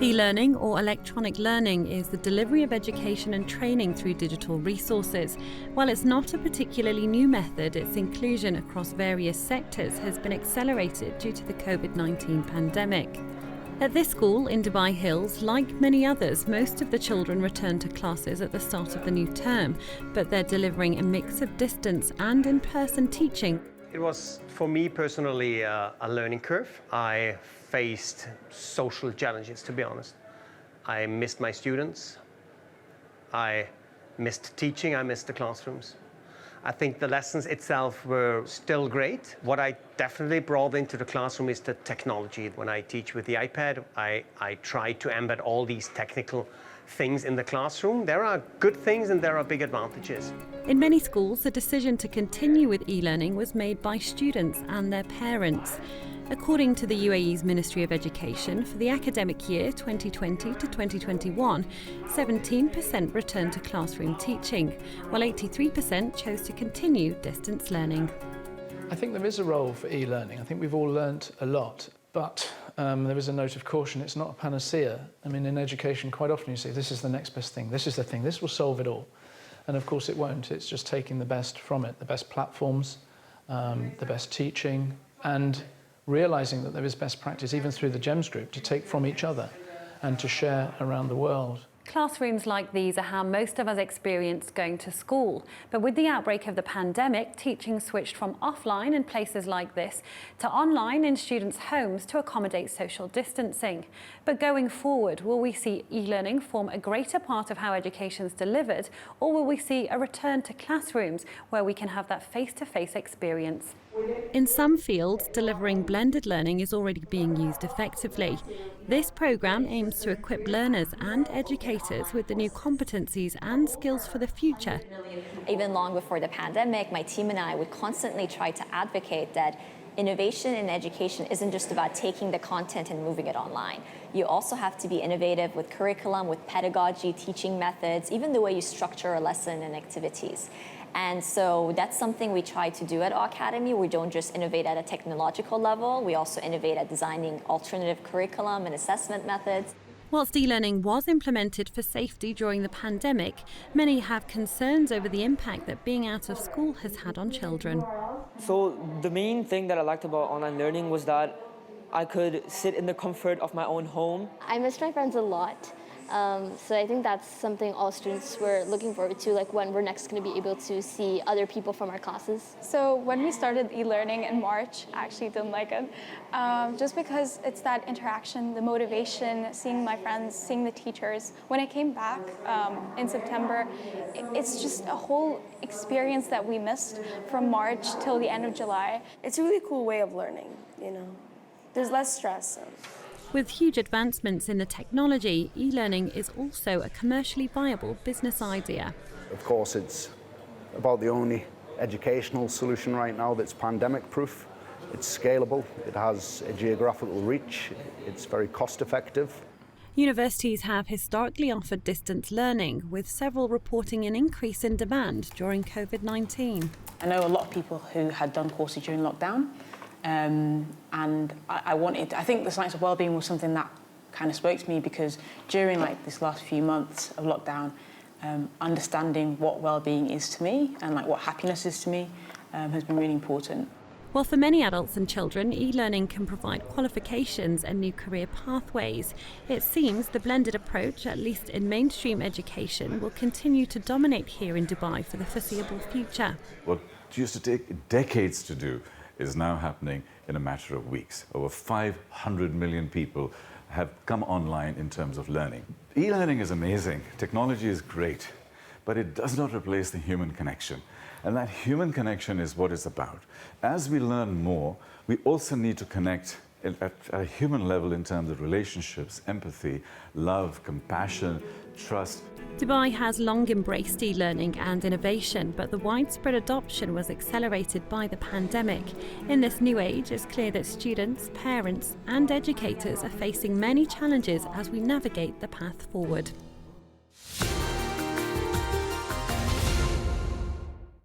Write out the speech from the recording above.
E-learning, or electronic learning, is the delivery of education and training through digital resources. While it's not a particularly new method, its inclusion across various sectors has been accelerated due to the COVID-19 pandemic. At this school in Dubai Hills, like many others, most of the children return to classes at the start of the new term, but they're delivering a mix of distance and in-person teaching. It was, for me personally, a learning curve. I faced social challenges, to be honest. I missed my students. I missed teaching. I missed the classrooms. I think the lessons itself were still great. What I definitely brought into the classroom is the technology. When I teach with the iPad, I try to embed all these technical things in the classroom. There are good things and there are big advantages. In many schools, the decision to continue with e-learning was made by students and their parents. According to the UAE's Ministry of Education, for the academic year 2020 to 2021, 17% returned to classroom teaching, while 83% chose to continue distance learning. I think there is a role for e-learning. I think we've all learnt a lot, but there is a note of caution. It's not a panacea. I mean, in education, quite often you say, this is the next best thing, this is the thing, this will solve it all. And of course it won't. It's just taking the best from it, the best platforms, the best teaching, and realising that there is best practice, even through the GEMS group, to take from each other and to share around the world. Classrooms like these are how most of us experience going to school. But with the outbreak of the pandemic, teaching switched from offline in places like this to online in students' homes to accommodate social distancing. But going forward, will we see e-learning form a greater part of how education is delivered, or will we see a return to classrooms where we can have that face-to-face experience? In some fields, delivering blended learning is already being used effectively. This programme aims to equip learners and educators with the new competencies and skills for the future. Even long before the pandemic, my team and I would constantly try to advocate that innovation in education isn't just about taking the content and moving it online. You also have to be innovative with curriculum, with pedagogy, teaching methods, even the way you structure a lesson and activities. And so that's something we try to do at our academy. We don't just innovate at a technological level, we also innovate at designing alternative curriculum and assessment methods. Whilst e-learning was implemented for safety during the pandemic, many have concerns over the impact that being out of school has had on children. So the main thing that I liked about online learning was that I could sit in the comfort of my own home. I miss my friends a lot. So I think that's something all students were looking forward to, like when we're next going to be able to see other people from our classes. So when we started e-learning in March, I actually didn't like it, just because it's that interaction, the motivation, seeing my friends, seeing the teachers. When I came back in September, it's just a whole experience that we missed from March till the end of July. It's a really cool way of learning, you know. There's less stress. With huge advancements in the technology, e-learning is also a commercially viable business idea. Of course, it's about the only educational solution right now that's pandemic-proof. It's scalable, it has a geographical reach, it's very cost-effective. Universities have historically offered distance learning, with several reporting an increase in demand during COVID-19. I know a lot of people who had done courses during lockdown. And I think the science of wellbeing was something that kind of spoke to me, because during this last few months of lockdown, understanding what wellbeing is to me and what happiness is to me has been really important. Well, for many adults and children, e-learning can provide qualifications and new career pathways. It seems the blended approach, at least in mainstream education, will continue to dominate here in Dubai for the foreseeable future. What used to take decades to do is now happening in a matter of weeks. Over 500 million people have come online in terms of learning. E-learning is amazing, technology is great, but it does not replace the human connection. And that human connection is what it's about. As we learn more, we also need to connect at a human level in terms of relationships, empathy, love, compassion, trust. Dubai has long embraced e-learning and innovation, but the widespread adoption was accelerated by the pandemic. In this new age, it's clear that students, parents and educators are facing many challenges as we navigate the path forward.